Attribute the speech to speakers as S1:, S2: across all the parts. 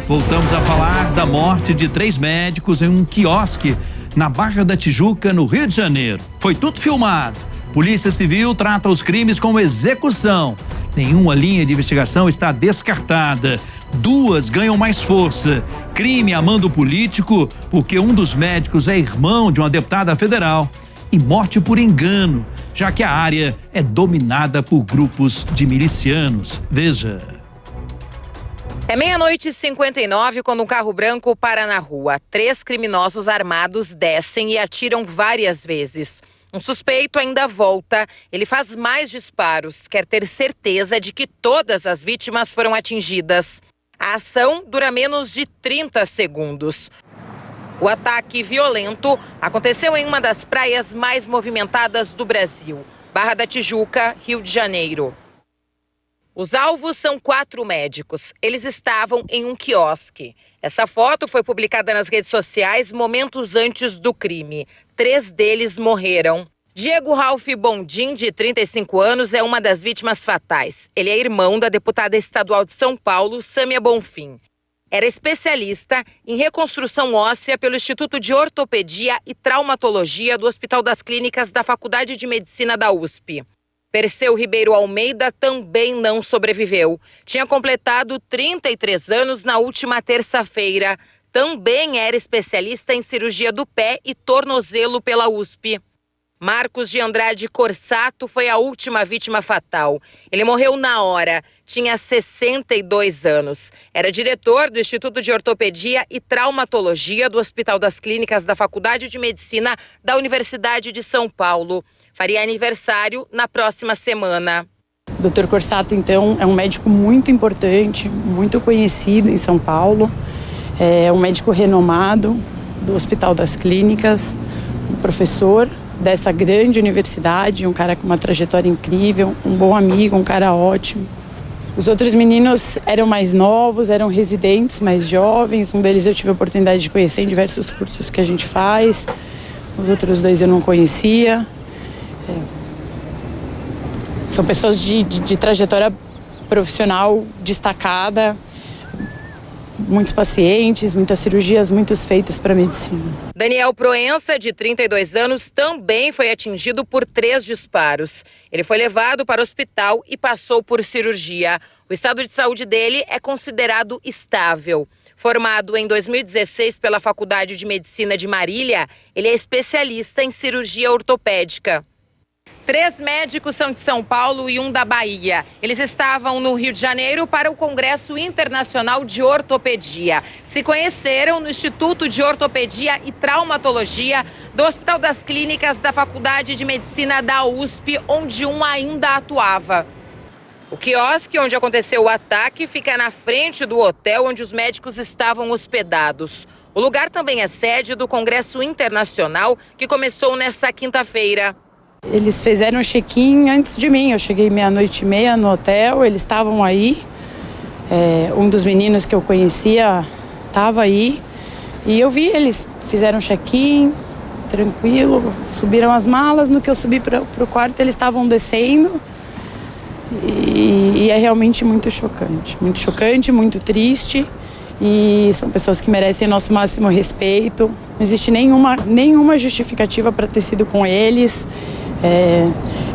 S1: Voltamos a falar da morte de 3 médicos em um quiosque na Barra da Tijuca, no Rio de Janeiro. Foi tudo filmado. Polícia Civil trata os crimes como execução. Nenhuma linha de investigação está descartada. 2 ganham mais força. Crime a mando político, porque um dos médicos é irmão de uma deputada federal. E morte por engano, já que a área é dominada por grupos de milicianos. Veja.
S2: É 00:59 quando um carro branco para na rua. 3 criminosos armados descem e atiram várias vezes. Um suspeito ainda volta. Ele faz mais disparos. Quer ter certeza de que todas as vítimas foram atingidas. A ação dura menos de 30 segundos. O ataque violento aconteceu em uma das praias mais movimentadas do Brasil, Barra da Tijuca, Rio de Janeiro. Os alvos são 4 médicos. Eles estavam em um quiosque. Essa foto foi publicada nas redes sociais momentos antes do crime. 3 deles morreram. Diego Ralph Bondim, de 35 anos, é uma das vítimas fatais. Ele é irmão da deputada estadual de São Paulo, Sâmia Bonfim. Era especialista em reconstrução óssea pelo Instituto de Ortopedia e Traumatologia do Hospital das Clínicas da Faculdade de Medicina da USP. Perseu Ribeiro Almeida também não sobreviveu. Tinha completado 33 anos na última terça-feira. Também era especialista em cirurgia do pé e tornozelo pela USP. Marcos de Andrade Corsato foi a última vítima fatal. Ele morreu na hora, tinha 62 anos. Era diretor do Instituto de Ortopedia e Traumatologia do Hospital das Clínicas da Faculdade de Medicina da Universidade de São Paulo. Faria aniversário na próxima semana.
S3: O Dr. Corsato, então, é um médico muito importante, muito conhecido em São Paulo. É um médico renomado do Hospital das Clínicas, um professor dessa grande universidade, um cara com uma trajetória incrível, um bom amigo, um cara ótimo. Os outros meninos eram mais novos, eram residentes mais jovens. Um deles eu tive a oportunidade de conhecer em diversos cursos que a gente faz. Os outros 2 eu não conhecia. São pessoas de trajetória profissional destacada. Muitos pacientes, muitas cirurgias, muitos feitos para a medicina.
S2: Daniel Proença, de 32 anos, também foi atingido por 3 disparos. Ele foi levado para o hospital e passou por cirurgia. O estado de saúde dele é considerado estável. Formado em 2016 pela Faculdade de Medicina de Marília, ele é especialista em cirurgia ortopédica. 3 médicos são de São Paulo e um da Bahia. Eles estavam no Rio de Janeiro para o Congresso Internacional de Ortopedia. Se conheceram no Instituto de Ortopedia e Traumatologia do Hospital das Clínicas da Faculdade de Medicina da USP, onde um ainda atuava. O quiosque onde aconteceu o ataque fica na frente do hotel onde os médicos estavam hospedados. O lugar também é sede do Congresso Internacional, que começou nesta quinta-feira.
S3: Eles fizeram o check-in antes de mim. Eu cheguei 00:30 no hotel, eles estavam aí. Um dos meninos que eu conhecia estava aí. E eu vi, eles fizeram check-in, tranquilo, subiram as malas. No que eu subi para o quarto, eles estavam descendo. E é realmente muito chocante, muito triste. E são pessoas que merecem nosso máximo respeito. Não existe nenhuma justificativa para ter sido com eles.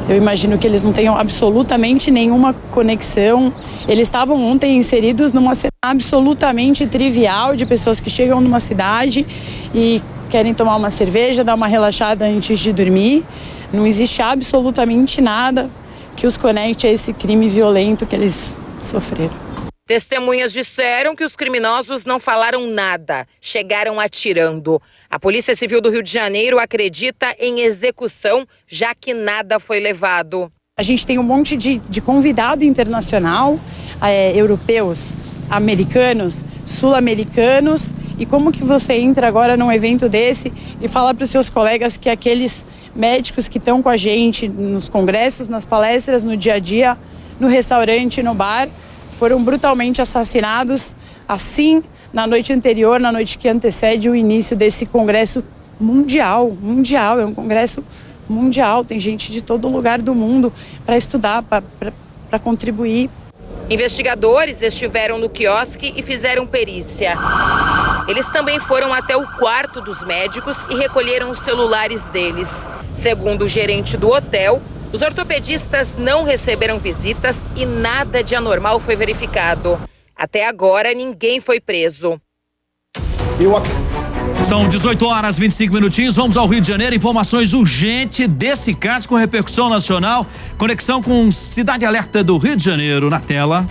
S3: Eu imagino que eles não tenham absolutamente nenhuma conexão. Eles estavam ontem inseridos numa cena absolutamente trivial de pessoas que chegam numa cidade e querem tomar uma cerveja, dar uma relaxada antes de dormir. Não existe absolutamente nada que os conecte a esse crime violento que eles sofreram.
S2: Testemunhas disseram que os criminosos não falaram nada, chegaram atirando. A Polícia Civil do Rio de Janeiro acredita em execução, já que nada foi levado.
S3: A gente tem um monte de convidado internacional, europeus, americanos, sul-americanos. E como que você entra agora num evento desse e fala para os seus colegas que aqueles médicos que estão com a gente nos congressos, nas palestras, no dia a dia, no restaurante, no bar, foram brutalmente assassinados assim na noite anterior, na noite que antecede o início desse congresso mundial, é um congresso mundial, tem gente de todo lugar do mundo para estudar, para contribuir.
S2: Investigadores estiveram no quiosque e fizeram perícia. Eles também foram até o quarto dos médicos e recolheram os celulares deles. Segundo o gerente do hotel, os ortopedistas não receberam visitas e nada de anormal foi verificado. Até agora, ninguém foi preso.
S1: São 18 horas, 25 minutinhos. Vamos ao Rio de Janeiro. Informações urgentes desse caso com repercussão nacional. Conexão com Cidade Alerta do Rio de Janeiro na tela.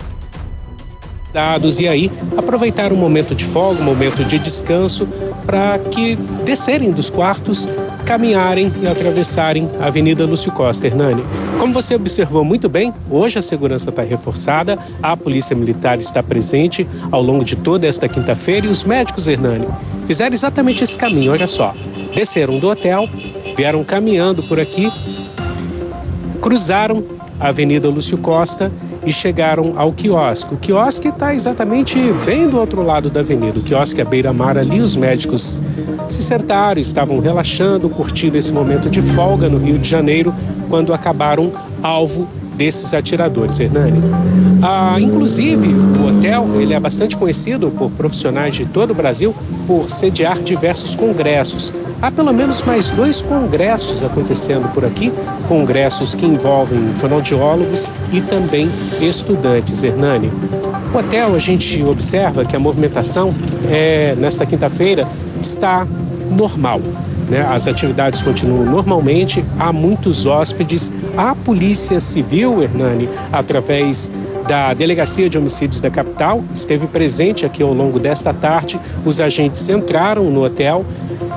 S4: E aí aproveitar um momento de folga, um momento de descanso, para que descerem dos quartos, caminharem e atravessarem a Avenida Lúcio Costa, Hernani. Como você observou muito bem, hoje a segurança está reforçada, a Polícia Militar está presente ao longo de toda esta quinta-feira e os médicos, Hernani, fizeram exatamente esse caminho, olha só. Desceram do hotel, vieram caminhando por aqui, cruzaram a Avenida Lúcio Costa e chegaram ao quiosque. O quiosque está exatamente bem do outro lado da avenida. O quiosque à beira-mar ali, os médicos se sentaram, estavam relaxando, curtindo esse momento de folga no Rio de Janeiro, quando acabaram alvo desses atiradores, Hernani. Inclusive, o hotel ele é bastante conhecido por profissionais de todo o Brasil por sediar diversos congressos. Há pelo menos mais 2 congressos acontecendo por aqui, congressos que envolvem fonoaudiólogos e também estudantes, Hernani. O hotel, a gente observa que a movimentação nesta quinta-feira está normal, né? As atividades continuam normalmente, há muitos hóspedes, a Polícia Civil, Hernani, através da Delegacia de Homicídios da capital, esteve presente aqui ao longo desta tarde. Os agentes entraram no hotel,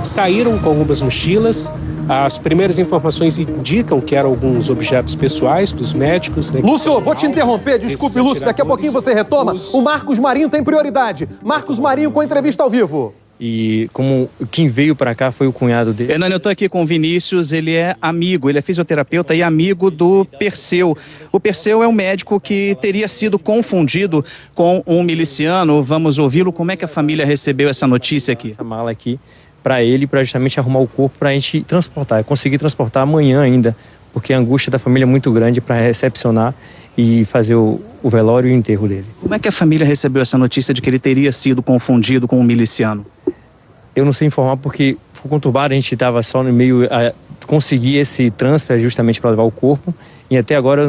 S4: saíram com algumas mochilas. As primeiras informações indicam que eram alguns objetos pessoais dos médicos. Né,
S5: Lúcio, vou te interromper, desculpe, Lúcio, daqui a pouquinho você retoma. O Marcos Marinho tem prioridade. Marcos Marinho com entrevista ao vivo.
S6: E como quem veio para cá foi o cunhado dele.
S7: Hernani, eu estou aqui com o Vinícius, ele é amigo, ele é fisioterapeuta e amigo do Perseu. O Perseu é um médico que teria sido confundido com um miliciano. Vamos ouvi-lo. Como é que a família recebeu essa notícia aqui?
S6: Essa mala aqui para ele, para justamente arrumar o corpo para a gente transportar. Conseguir transportar amanhã ainda, porque a angústia da família é muito grande para recepcionar e fazer o velório e o enterro dele.
S7: Como é que a família recebeu essa notícia de que ele teria sido confundido com um miliciano?
S6: Eu não sei informar porque ficou conturbado, a gente estava só no meio a conseguir esse transfer justamente para levar o corpo. E até agora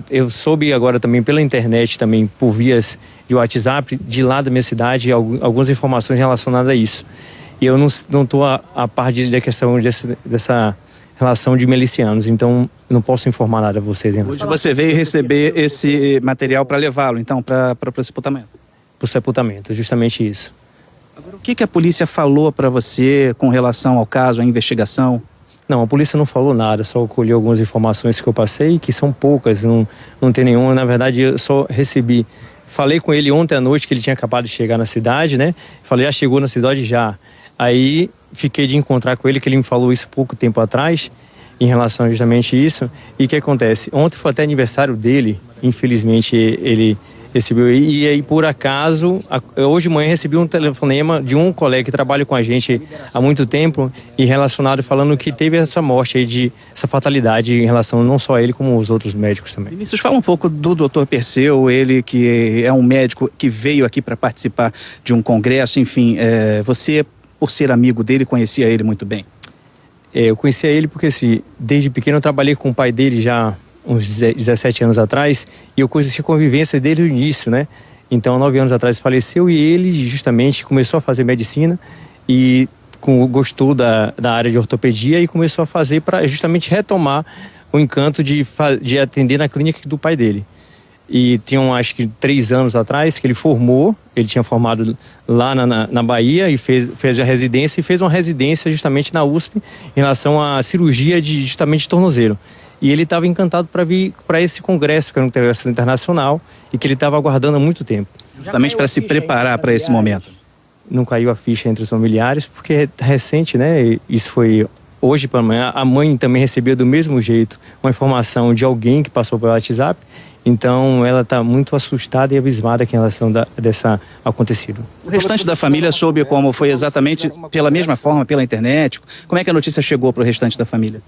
S6: eu soube agora também pela internet, também por vias de WhatsApp, de lá da minha cidade, algumas informações relacionadas a isso. E eu não estou a par da questão dessa relação de milicianos, então não posso informar nada a vocês.
S7: Hoje você veio receber esse material para levá-lo, então, para o sepultamento?
S6: Para o sepultamento, justamente isso.
S7: Agora, o que a polícia falou para você com relação ao caso, à investigação?
S6: Não, a polícia não falou nada, só colheu algumas informações que eu passei, que são poucas, não tem nenhuma. Na verdade, eu só recebi. Falei com ele ontem à noite, que ele tinha acabado de chegar na cidade, né? Falei, já chegou na cidade já. Aí fiquei de encontrar com ele, que ele me falou isso pouco tempo atrás, em relação a justamente isso. E o que acontece? Ontem foi até aniversário dele, infelizmente ele recebeu. E aí, por acaso, hoje de manhã recebi um telefonema de um colega que trabalha com a gente há muito tempo e relacionado, falando que teve essa morte aí, essa fatalidade em relação não só a ele, como os outros médicos também.
S7: Vinícius, fala um pouco do Dr. Perseu, ele que é um médico que veio aqui para participar de um congresso, enfim, você, por ser amigo dele, conhecia ele muito bem?
S6: Eu conhecia ele porque, assim, desde pequeno eu trabalhei com o pai dele já uns 17 anos atrás, e eu conheci a convivência desde o início, né? Então, 9 anos atrás faleceu e ele justamente começou a fazer medicina e gostou da área de ortopedia e começou a fazer para justamente retomar o encanto de atender na clínica do pai dele. E tinham, acho que 3 anos atrás, que ele formou, ele tinha formado lá na Bahia e fez a residência, e fez uma residência justamente na USP em relação à cirurgia justamente de tornozelo. E ele estava encantado para vir para esse congresso, que era um congresso internacional, e que ele estava aguardando há muito tempo.
S7: Justamente para se preparar para esse momento.
S6: Não caiu a ficha entre os familiares, porque é recente, né? Isso foi hoje pela manhã. A mãe também recebeu do mesmo jeito uma informação de alguém que passou pelo WhatsApp. Então, ela está muito assustada e abismada em relação dessa acontecido.
S7: O restante da família soube como foi exatamente pela mesma forma, pela internet? Como é que a notícia chegou para o restante da família?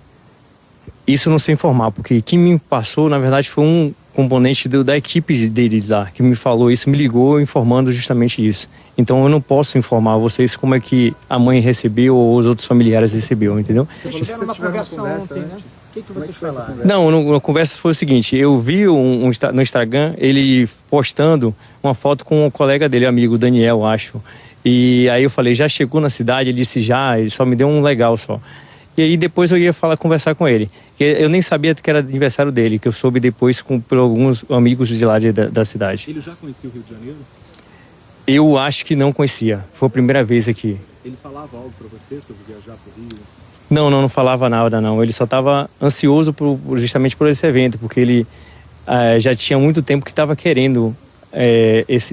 S6: Isso não sei informar, porque quem me passou, na verdade, foi componente da equipe dele lá, que me falou isso, me ligou informando justamente isso. Então eu não posso informar vocês como é que a mãe recebeu ou os outros familiares recebeu, entendeu?
S8: Vocês tiveram uma conversa ontem, né? O que vocês falaram?
S6: Não, a conversa foi o seguinte, eu vi no Instagram ele postando uma foto com um colega dele, amigo Daniel, acho. E aí eu falei, já chegou na cidade? Ele disse já, ele só me deu um legal só. E aí depois eu ia conversar com ele. Eu nem sabia que era aniversário dele, que eu soube depois por alguns amigos de lá da cidade.
S4: Ele já conhecia o Rio de Janeiro?
S6: Eu acho que não conhecia. Foi a primeira vez aqui.
S4: Ele falava algo para você sobre viajar para o Rio?
S6: Não falava nada, não. Ele só estava ansioso justamente por esse evento, porque ele já tinha muito tempo que estava querendo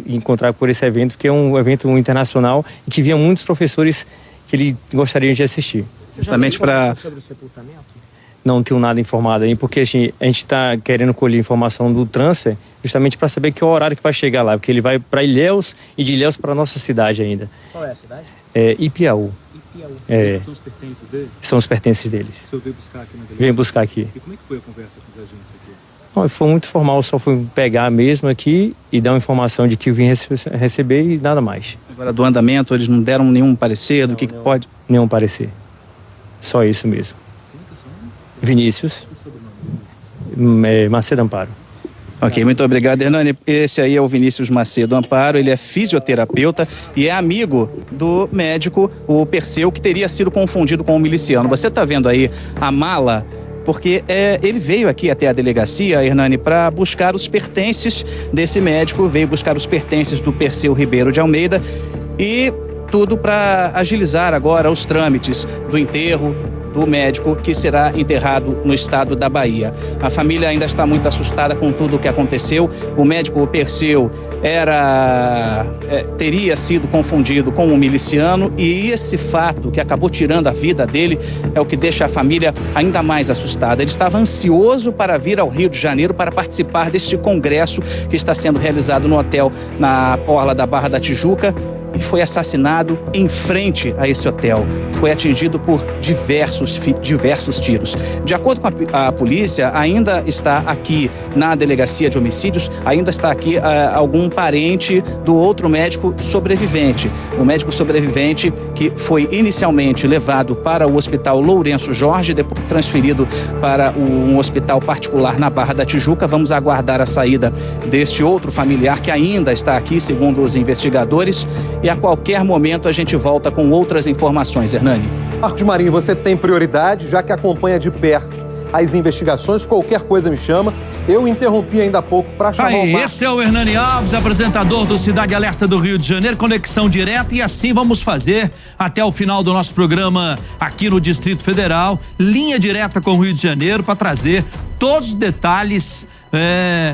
S6: encontrar por esse evento, que é um evento internacional e que vinha muitos professores que ele gostaria de assistir.
S7: Justamente para...
S8: sobre o sepultamento?
S6: Não tenho nada informado aí, porque a gente está querendo colher informação do transfer justamente para saber que é o horário que vai chegar lá, porque ele vai para Ilhéus e de Ilhéus para nossa cidade ainda.
S8: Qual é a cidade?
S6: Ipiaú.
S4: Esses são os pertences dele?
S6: São os pertences deles.
S4: O senhor veio buscar aqui na delegacia?
S6: Vem buscar aqui.
S4: E como é que foi a conversa com os agentes aqui?
S6: Bom, foi muito formal, só fui pegar mesmo aqui e dar uma informação de que eu vim receber e nada mais.
S7: Agora, do andamento, eles não deram nenhum parecer do que pode...
S6: Nenhum parecer. Só isso mesmo. Vinícius. Macedo Amparo.
S7: Ok, muito obrigado, Hernani. Esse aí é o Vinícius Macedo Amparo, ele é fisioterapeuta e é amigo do médico, o Perseu, que teria sido confundido com um miliciano. Você está vendo aí a mala? Porque ele veio aqui até a delegacia, Hernani, para buscar os pertences desse médico, veio buscar os pertences do Perseu Ribeiro de Almeida e tudo para agilizar agora os trâmites do enterro do médico que será enterrado no estado da Bahia. A família ainda está muito assustada com tudo o que aconteceu. O médico Perseu teria sido confundido com um miliciano e esse fato que acabou tirando a vida dele é o que deixa a família ainda mais assustada. Ele estava ansioso para vir ao Rio de Janeiro para participar deste congresso que está sendo realizado no hotel na orla da Barra da Tijuca e foi assassinado em frente a esse hotel. Foi atingido por diversos tiros. De acordo com a polícia, ainda está aqui na delegacia de homicídios, ainda está aqui algum parente do outro médico sobrevivente. O médico sobrevivente que foi inicialmente levado para o hospital Lourenço Jorge, depois transferido para um hospital particular na Barra da Tijuca. Vamos aguardar a saída deste outro familiar que ainda está aqui, segundo os investigadores. E a qualquer momento a gente volta com outras informações, Hernani.
S5: Marcos Marinho, você tem prioridade, já que acompanha de perto as investigações, qualquer coisa me chama. Eu interrompi ainda há pouco para chamar o Marcos.
S1: Esse é o Hernani Alves, apresentador do Cidade Alerta do Rio de Janeiro, conexão direta, e assim vamos fazer até o final do nosso programa aqui no Distrito Federal, linha direta com o Rio de Janeiro, para trazer todos os detalhes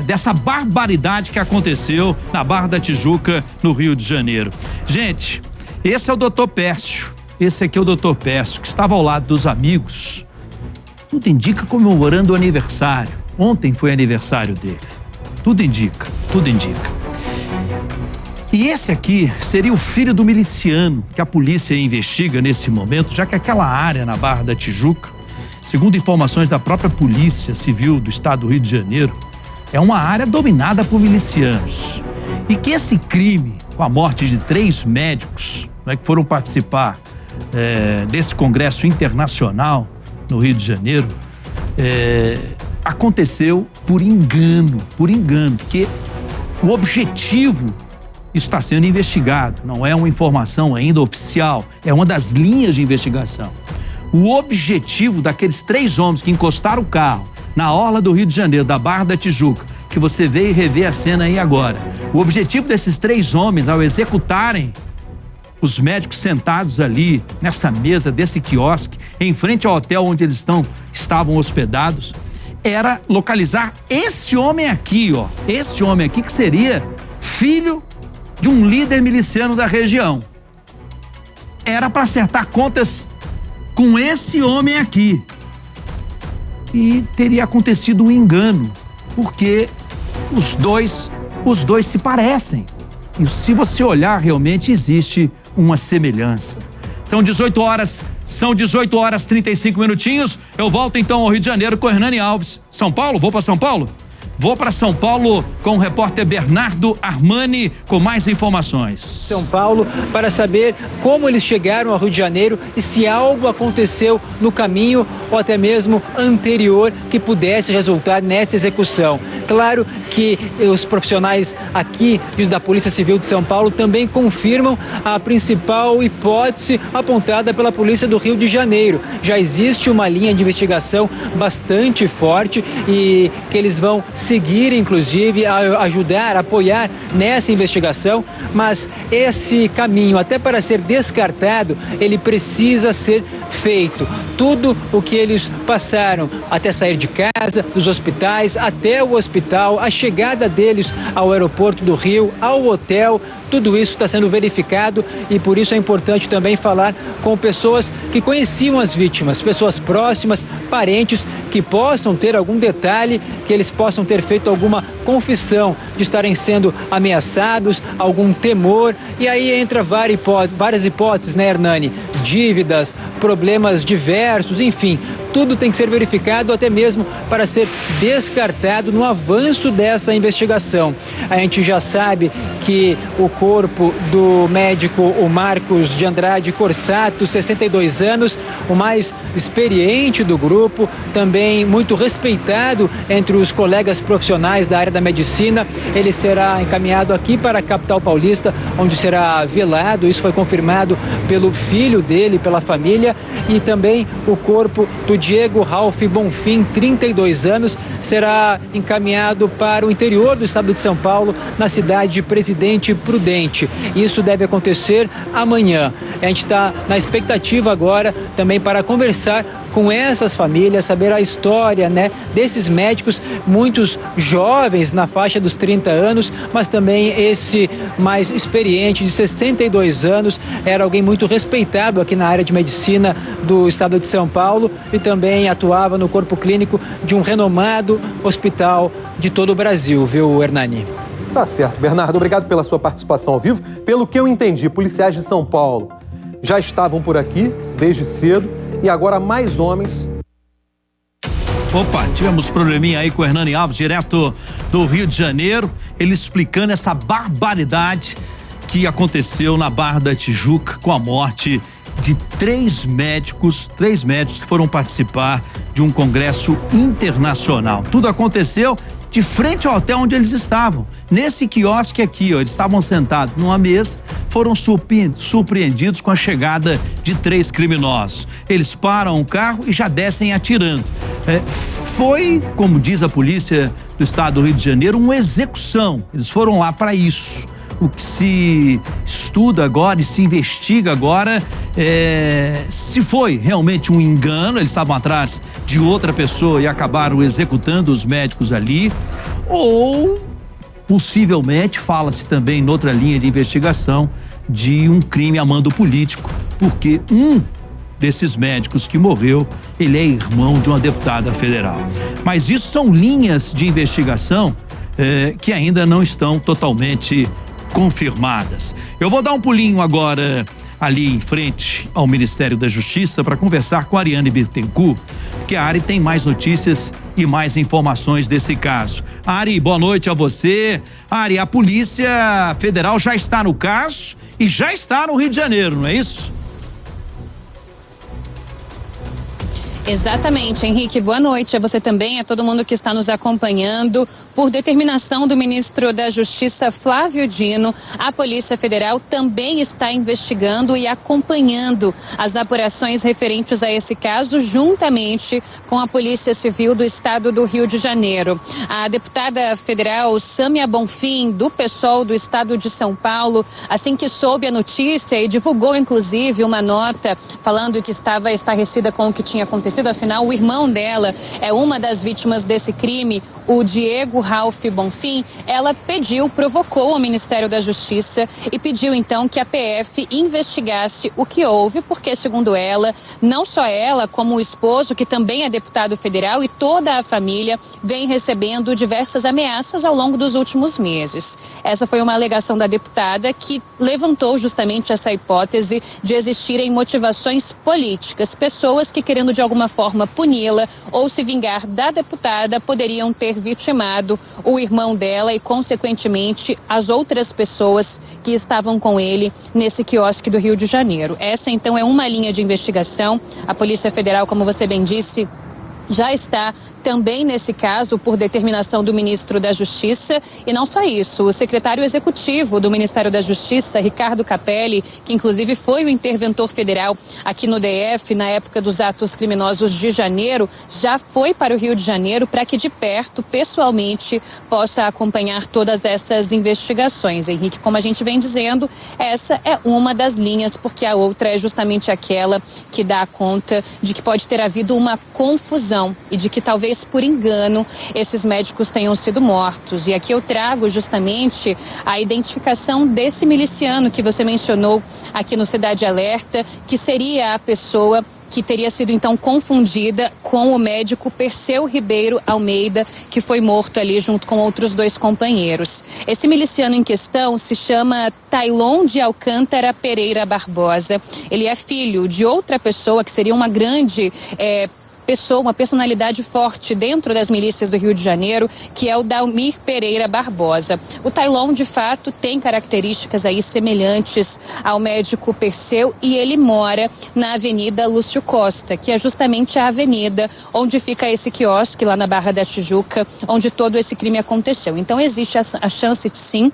S1: dessa barbaridade que aconteceu na Barra da Tijuca, no Rio de Janeiro. Gente, esse é o Dr. Pércio, esse aqui é o Dr. Pércio, que estava ao lado dos amigos, tudo indica, comemorando o aniversário. Ontem foi aniversário dele. Tudo indica, tudo indica. E esse aqui seria o filho do miliciano que a polícia investiga nesse momento, já que aquela área na Barra da Tijuca, segundo informações da própria Polícia Civil do Estado do Rio de Janeiro, é uma área dominada por milicianos. E que esse crime, com a morte de 3 médicos, né, que foram participar desse congresso internacional no Rio de Janeiro, aconteceu por engano, porque o objetivo está sendo investigado, não é uma informação ainda oficial, é uma das linhas de investigação. O objetivo daqueles 3 homens que encostaram o carro na orla do Rio de Janeiro, da Barra da Tijuca, que você vê e revê a cena aí agora. O objetivo desses 3 homens, ao executarem os médicos sentados ali, nessa mesa desse quiosque, em frente ao hotel onde eles estavam hospedados, era localizar esse homem aqui, ó. Esse homem aqui que seria filho de um líder miliciano da região. Era para acertar contas com esse homem aqui. E teria acontecido um engano, porque os dois se parecem. E se você olhar, realmente existe uma semelhança. São 18 horas 35 minutinhos. Eu volto então ao Rio de Janeiro com o Hernani Alves. São Paulo? Vou para São Paulo? Vou para São Paulo com o repórter Bernardo Armani com mais informações.
S9: São Paulo para saber como eles chegaram ao Rio de Janeiro e se algo aconteceu no caminho ou até mesmo anterior que pudesse resultar nessa execução. Claro que os profissionais aqui da Polícia Civil de São Paulo também confirmam a principal hipótese apontada pela Polícia do Rio de Janeiro. Já existe uma linha de investigação bastante forte e que eles vão seguir, inclusive, a ajudar, a apoiar nessa investigação, mas esse caminho, até para ser descartado, ele precisa ser feito. Tudo o que eles passaram até sair de casa, dos hospitais, até o hospital, a chegada deles ao aeroporto do Rio, ao hotel, tudo isso está sendo verificado e por isso é importante também falar com pessoas que conheciam as vítimas, pessoas próximas, parentes que possam ter algum detalhe, que eles possam ter feito alguma confissão de estarem sendo ameaçados, algum temor. E aí entra várias hipóteses, né, Hernani? Dívidas, problemas diversos, enfim, tudo tem que ser verificado até mesmo para ser descartado no avanço dessa investigação. A gente já sabe que o corpo do médico, o Marcos de Andrade Corsato, 62 anos, o mais experiente do grupo, também muito respeitado entre os colegas profissionais da área da medicina, ele será encaminhado aqui para a capital paulista, onde será velado. Isso foi confirmado pelo filho dele, pela família, e também o corpo do Diego Ralph Bonfim, 32 anos, será encaminhado para o interior do estado de São Paulo, na cidade de Presidente Prudente. Isso deve acontecer amanhã. A gente está na expectativa agora também para conversar com essas famílias, saber a história, né, desses médicos, muitos jovens na faixa dos 30 anos, mas também esse mais experiente de 62 anos, era alguém muito respeitado aqui na área de medicina do estado de São Paulo e também atuava no corpo clínico de um renomado hospital de todo o Brasil, viu, Hernani?
S5: Tá certo, Bernardo, obrigado pela sua participação ao vivo. Pelo que eu entendi, policiais de São Paulo já estavam por aqui desde cedo e agora mais homens.
S1: Opa, tivemos probleminha aí com o Hernani Alves, direto do Rio de Janeiro, ele explicando essa barbaridade que aconteceu na Barra da Tijuca com a morte de três médicos que foram participar de um congresso internacional. Tudo aconteceu de frente ao hotel onde eles estavam. Nesse quiosque aqui, ó, eles estavam sentados numa mesa, foram surpreendidos com a chegada de três criminosos. Eles param o carro e já descem atirando. Foi, como diz a polícia do estado do Rio de Janeiro, uma execução. Eles foram lá para isso. O que se estuda agora e se investiga agora se foi realmente um engano, eles estavam atrás de outra pessoa e acabaram executando os médicos ali, ou possivelmente fala-se também em outra linha de investigação de um crime a mando político, porque um desses médicos que morreu, ele é irmão de uma deputada federal. Mas isso são linhas de investigação que ainda não estão totalmente confirmadas. Eu vou dar um pulinho agora ali em frente ao Ministério da Justiça para conversar com a Ariane Bittencourt, porque a Ari tem mais notícias e mais informações desse caso. Ari, boa noite a você. Ari, a Polícia Federal já está no caso e já está no Rio de Janeiro, não é isso?
S10: Exatamente, Henrique, boa noite a você também, a todo mundo que está nos acompanhando. Por determinação do ministro da Justiça, Flávio Dino, a Polícia Federal também está investigando e acompanhando as apurações referentes a esse caso, juntamente com a Polícia Civil do Estado do Rio de Janeiro. A deputada federal Sâmia Bonfim, do PSOL do Estado de São Paulo, assim que soube a notícia e divulgou, inclusive, uma nota falando que estava estarrecida com o que tinha acontecido. Afinal, o irmão dela é uma das vítimas desse crime, o Diego Ralph Bonfim. Ela provocou ao Ministério da Justiça e pediu então que a PF investigasse o que houve, porque, segundo ela, não só ela, como o esposo, que também é deputado federal, e toda a família vem recebendo diversas ameaças ao longo dos últimos meses. Essa foi uma alegação da deputada que levantou justamente essa hipótese de existirem motivações políticas. Pessoas que, querendo de alguma forma puni-la ou se vingar da deputada, poderiam ter vitimado envolvendo o irmão dela e, consequentemente, as outras pessoas que estavam com ele nesse quiosque do Rio de Janeiro. Essa, então, é uma linha de investigação. A Polícia Federal, como você bem disse, já está também nesse caso por determinação do ministro da Justiça. E não só isso, o secretário executivo do Ministério da Justiça, Ricardo Capelli, que inclusive foi o interventor federal aqui no DF na época dos atos criminosos de janeiro, já foi para o Rio de Janeiro para que de perto, pessoalmente, possa acompanhar todas essas investigações. Henrique, como a gente vem dizendo, essa é uma das linhas, porque a outra é justamente aquela que dá conta de que pode ter havido uma confusão e de que talvez por engano esses médicos tenham sido mortos. E aqui eu trago justamente a identificação desse miliciano que você mencionou aqui no Cidade Alerta, que seria a pessoa que teria sido então confundida com o médico Perseu Ribeiro Almeida, que foi morto ali junto com outros 2 companheiros. Esse miliciano em questão se chama Tailon de Alcântara Pereira Barbosa. Ele é filho de outra pessoa que seria uma grande pessoa, uma personalidade forte dentro das milícias do Rio de Janeiro, que é o Dalmir Pereira Barbosa. O Tailon, de fato, tem características aí semelhantes ao médico Perseu e ele mora na Avenida Lúcio Costa, que é justamente a avenida onde fica esse quiosque lá na Barra da Tijuca, onde todo esse crime aconteceu. Então existe a chance, sim,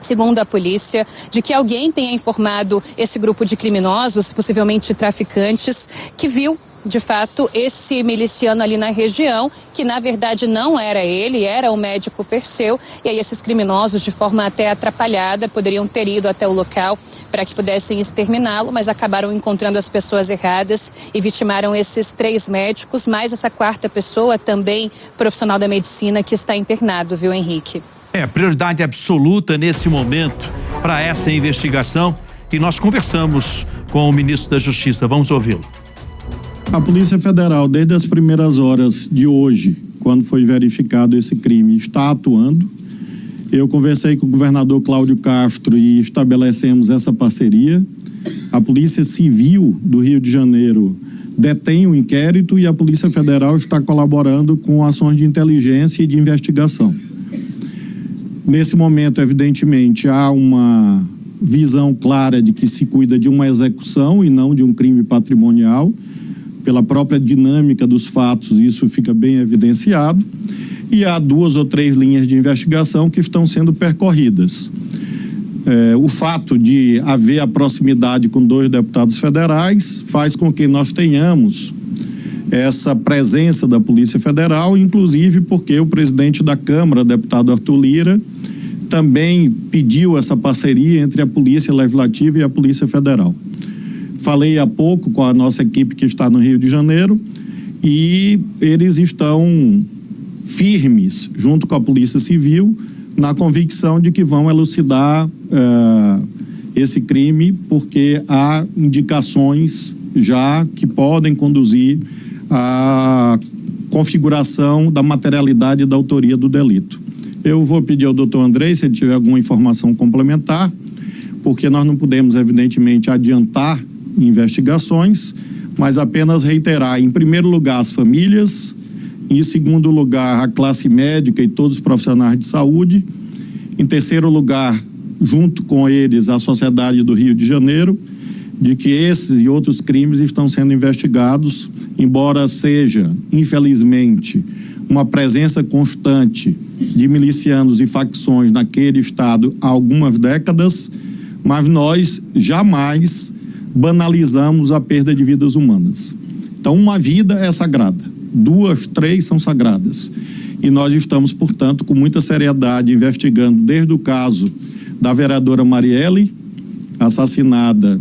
S10: segundo a polícia, de que alguém tenha informado esse grupo de criminosos, possivelmente traficantes, que viu de fato esse miliciano ali na região, que na verdade não era ele, era o médico Perseu, e aí esses criminosos, de forma até atrapalhada, poderiam ter ido até o local para que pudessem exterminá-lo, mas acabaram encontrando as pessoas erradas e vitimaram esses 3 médicos, mais essa 4ª pessoa, também profissional da medicina, que está internado, viu, Henrique?
S1: Prioridade absoluta nesse momento para essa investigação, e nós conversamos com o ministro da Justiça. Vamos ouvi-lo.
S11: A Polícia Federal, desde as primeiras horas de hoje, quando foi verificado esse crime, está atuando. Eu conversei com o governador Cláudio Castro e estabelecemos essa parceria. A Polícia Civil do Rio de Janeiro detém o inquérito e a Polícia Federal está colaborando com ações de inteligência e de investigação. Nesse momento, evidentemente, há uma visão clara de que se cuida de uma execução e não de um crime patrimonial. Pela própria dinâmica dos fatos, isso fica bem evidenciado. E há 2 ou 3 linhas de investigação que estão sendo percorridas. O fato de haver a proximidade com 2 deputados federais faz com que nós tenhamos essa presença da Polícia Federal, inclusive porque o presidente da Câmara, deputado Arthur Lira, também pediu essa parceria entre a Polícia Legislativa e a Polícia Federal. Falei há pouco com a nossa equipe que está no Rio de Janeiro e eles estão firmes, junto com a Polícia Civil, na convicção de que vão elucidar esse crime, porque há indicações já que podem conduzir à configuração da materialidade e da autoria do delito. Eu vou pedir ao doutor Andrei, se ele tiver alguma informação complementar, porque nós não podemos, evidentemente, adiantar investigações, mas apenas reiterar, em primeiro lugar, as famílias, em segundo lugar, a classe médica e todos os profissionais de saúde, em terceiro lugar, junto com eles, a sociedade do Rio de Janeiro, de que esses e outros crimes estão sendo investigados, embora seja, infelizmente, uma presença constante de milicianos e facções naquele estado há algumas décadas, mas nós jamais banalizamos a perda de vidas humanas. Então, uma vida é sagrada, 2, 3 são sagradas. E nós estamos, portanto, com muita seriedade investigando desde o caso da vereadora Marielle, assassinada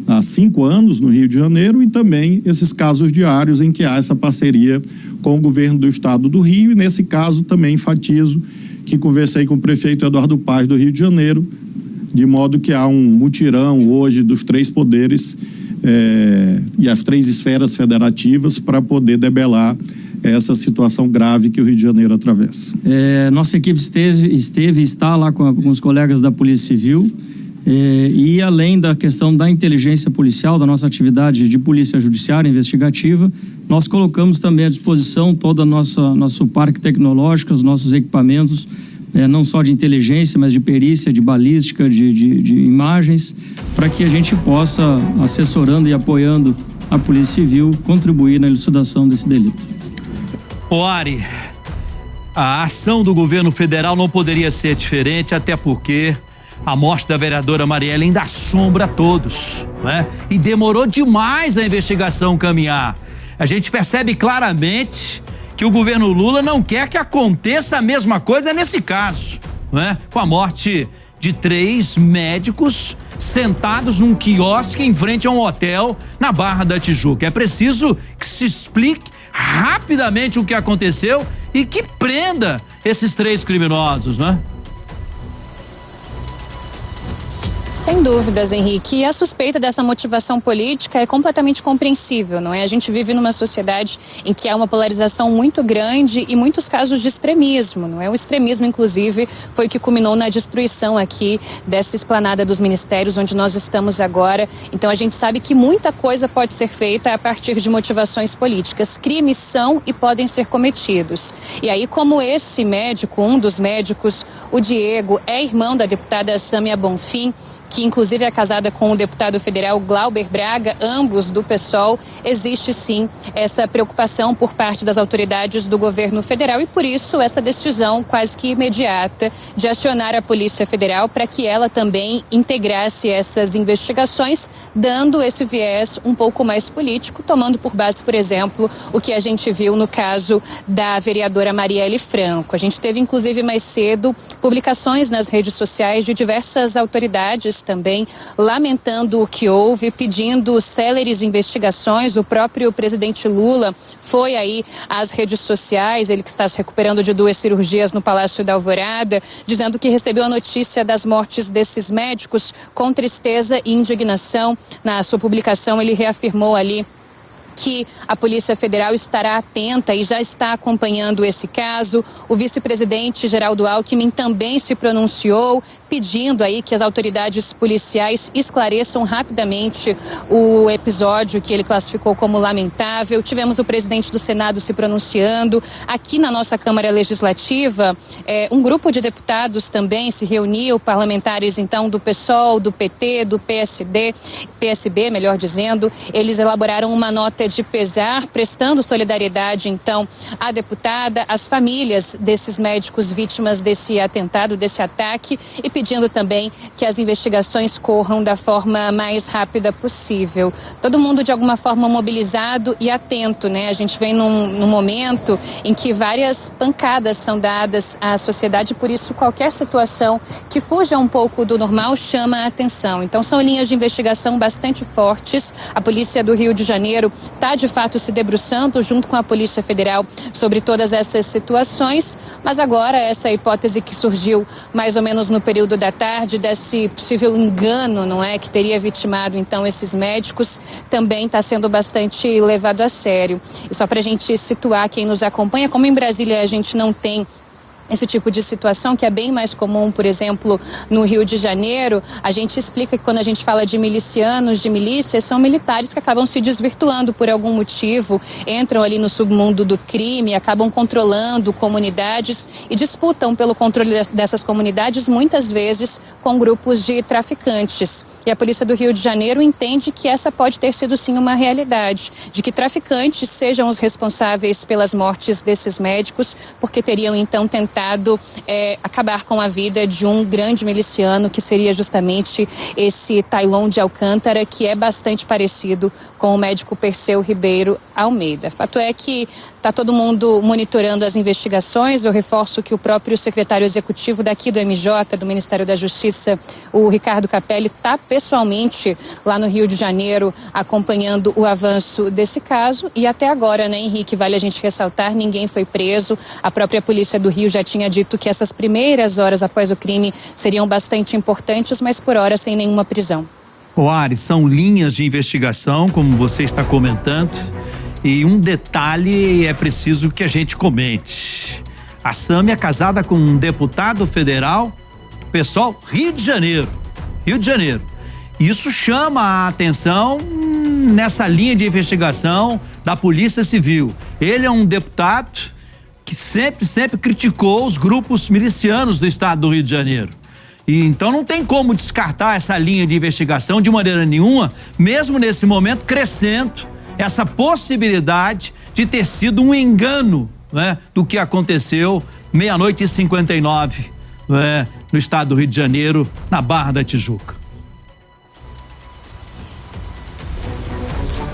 S11: há 5 anos no Rio de Janeiro, e também esses casos diários em que há essa parceria com o governo do estado do Rio. E nesse caso também enfatizo que conversei com o prefeito Eduardo Paz do Rio de Janeiro, de modo que há um mutirão hoje dos 3 poderes e as 3 esferas federativas para poder debelar essa situação grave que o Rio de Janeiro atravessa.
S12: Nossa equipe esteve e está lá com os colegas da Polícia Civil,
S11: E além da questão da inteligência policial, da nossa atividade de polícia judiciária investigativa, nós colocamos também à disposição todo o nosso parque tecnológico, os nossos equipamentos, não só de inteligência, mas de perícia, de balística, de imagens, para que a gente possa, assessorando e apoiando a Polícia Civil, contribuir na elucidação desse delito.
S1: Ari, a ação do governo federal não poderia ser diferente, até porque a morte da vereadora Marielle ainda assombra a todos, né? E demorou demais a investigação caminhar. A gente percebe claramente que o governo Lula não quer que aconteça a mesma coisa nesse caso, né? Com a morte de 3 médicos sentados num quiosque em frente a um hotel na Barra da Tijuca. É preciso que se explique rapidamente o que aconteceu e que prenda esses 3 criminosos, né?
S10: Sem dúvidas, Henrique. E a suspeita dessa motivação política é completamente compreensível, não é? A gente vive numa sociedade em que há uma polarização muito grande e muitos casos de extremismo, não é? O extremismo, inclusive, foi o que culminou na destruição aqui dessa esplanada dos ministérios onde nós estamos agora. Então a gente sabe que muita coisa pode ser feita a partir de motivações políticas. Crimes são e podem ser cometidos. E aí, como esse médico, um dos médicos, o Diego, é irmão da deputada Sâmia Bonfim, que inclusive é casada com o deputado federal Glauber Braga, ambos do PSOL, existe sim essa preocupação por parte das autoridades do governo federal e por isso essa decisão quase que imediata de acionar a Polícia Federal para que ela também integrasse essas investigações, dando esse viés um pouco mais político, tomando por base, por exemplo, o que a gente viu no caso da vereadora Marielle Franco. A gente teve inclusive mais cedo publicações nas redes sociais de diversas autoridades também lamentando o que houve, pedindo céleres investigações. O próprio presidente Lula foi aí às redes sociais, ele que está se recuperando de 2 cirurgias no Palácio da Alvorada, dizendo que recebeu a notícia das mortes desses médicos com tristeza e indignação. Na sua publicação ele reafirmou ali que a Polícia Federal estará atenta e já está acompanhando esse caso. O vice-presidente Geraldo Alckmin também se pronunciou, pedindo aí que as autoridades policiais esclareçam rapidamente o episódio que ele classificou como lamentável. Tivemos o presidente do Senado se pronunciando. Aqui na nossa Câmara Legislativa, um grupo de deputados também se reuniu, parlamentares então do PSOL, do PT, do PSB, melhor dizendo. Eles elaboraram uma nota de pesar, prestando solidariedade então à deputada, às famílias desses médicos vítimas desse atentado, desse ataque, e pedindo também que as investigações corram da forma mais rápida possível. Todo mundo de alguma forma mobilizado e atento, né? A gente vem num momento em que várias pancadas são dadas à sociedade, por isso qualquer situação que fuja um pouco do normal chama a atenção. Então são linhas de investigação bastante fortes. A Polícia do Rio de Janeiro está de fato se debruçando junto com a Polícia Federal sobre todas essas situações, mas agora essa hipótese que surgiu mais ou menos no período da tarde desse possível engano, não é, que teria vitimado então esses médicos, também está sendo bastante levado a sério. E só para a gente situar quem nos acompanha, como em Brasília a gente não tem esse tipo de situação, que é bem mais comum, por exemplo, no Rio de Janeiro, a gente explica que quando a gente fala de milicianos, de milícias, são militares que acabam se desvirtuando por algum motivo, entram ali no submundo do crime, acabam controlando comunidades e disputam pelo controle dessas comunidades, muitas vezes com grupos de traficantes. E a Polícia do Rio de Janeiro entende que essa pode ter sido sim uma realidade, de que traficantes sejam os responsáveis pelas mortes desses médicos, porque teriam então tentado acabar com a vida de um grande miliciano, que seria justamente esse Tailon de Alcântara, que é bastante parecido com o médico Perseu Ribeiro Almeida. Fato é que está todo mundo monitorando as investigações. Eu reforço que o próprio secretário executivo daqui do MJ, do Ministério da Justiça, o Ricardo Capelli, está pessoalmente lá no Rio de Janeiro acompanhando o avanço desse caso. E até agora, né, Henrique, vale a gente ressaltar, ninguém foi preso. A própria Polícia do Rio já tinha dito que essas primeiras horas após o crime seriam bastante importantes, mas por hora sem nenhuma prisão.
S1: Ari, são linhas de investigação, como você está comentando, e um detalhe é preciso que a gente comente. A Sâmia é casada com um deputado federal do PSOL Rio de Janeiro. Rio de Janeiro. Isso chama a atenção nessa linha de investigação da Polícia Civil. Ele é um deputado que sempre criticou os grupos milicianos do estado do Rio de Janeiro. E então não tem como descartar essa linha de investigação de maneira nenhuma, mesmo nesse momento crescendo essa possibilidade de ter sido um engano, né, do que aconteceu 00:59, né, no estado do Rio de Janeiro, na Barra da Tijuca.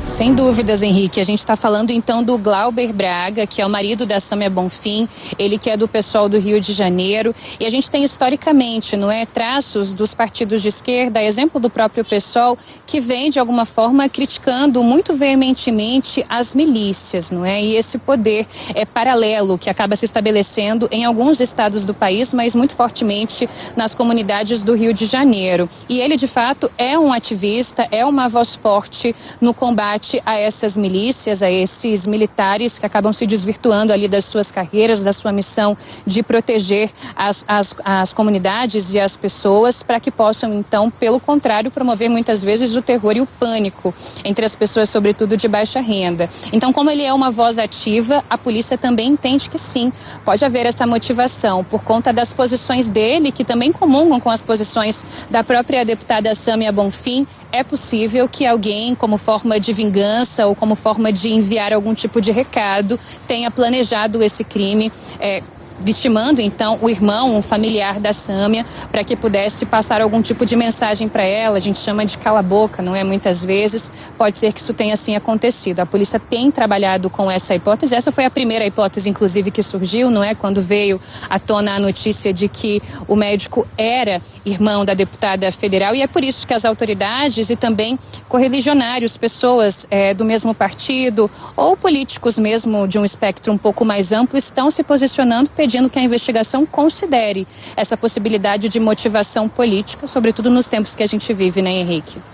S10: Sem dúvidas, Henrique. A gente está falando então do Glauber Braga, que é o marido da Sâmia Bonfim, ele que é do PSOL do Rio de Janeiro. E a gente tem historicamente, não é, traços dos partidos de esquerda, exemplo do próprio PSOL, que vem de alguma forma criticando muito veementemente as milícias, não é? E esse poder paralelo que acaba se estabelecendo em alguns estados do país, mas muito fortemente nas comunidades do Rio de Janeiro. E ele, de fato, é um ativista, é uma voz forte no combate a essas milícias, a esses militares que acabam se desvirtuando ali das suas carreiras, da sua missão de proteger as comunidades e as pessoas, para que possam, então, pelo contrário, promover muitas vezes o terror e o pânico entre as pessoas, sobretudo de baixa renda. Então, como ele é uma voz ativa, a polícia também entende que sim, pode haver essa motivação por conta das posições dele, que também comungam com as posições da própria deputada Sâmia Bonfim. É possível que alguém, como forma de vingança ou como forma de enviar algum tipo de recado, tenha planejado esse crime, vitimando então o irmão, um familiar da Sâmia, para que pudesse passar algum tipo de mensagem para ela. A gente chama de cala-boca, não é? Muitas vezes pode ser que isso tenha assim acontecido. A polícia tem trabalhado com essa hipótese. Essa foi a primeira hipótese, inclusive, que surgiu, não é? Quando veio à tona a notícia de que o médico era irmão da deputada federal, e é por isso que as autoridades e também correligionários, pessoas do mesmo partido ou políticos mesmo de um espectro um pouco mais amplo, estão se posicionando, pedindo que a investigação considere essa possibilidade de motivação política, sobretudo nos tempos que a gente vive, né, Henrique?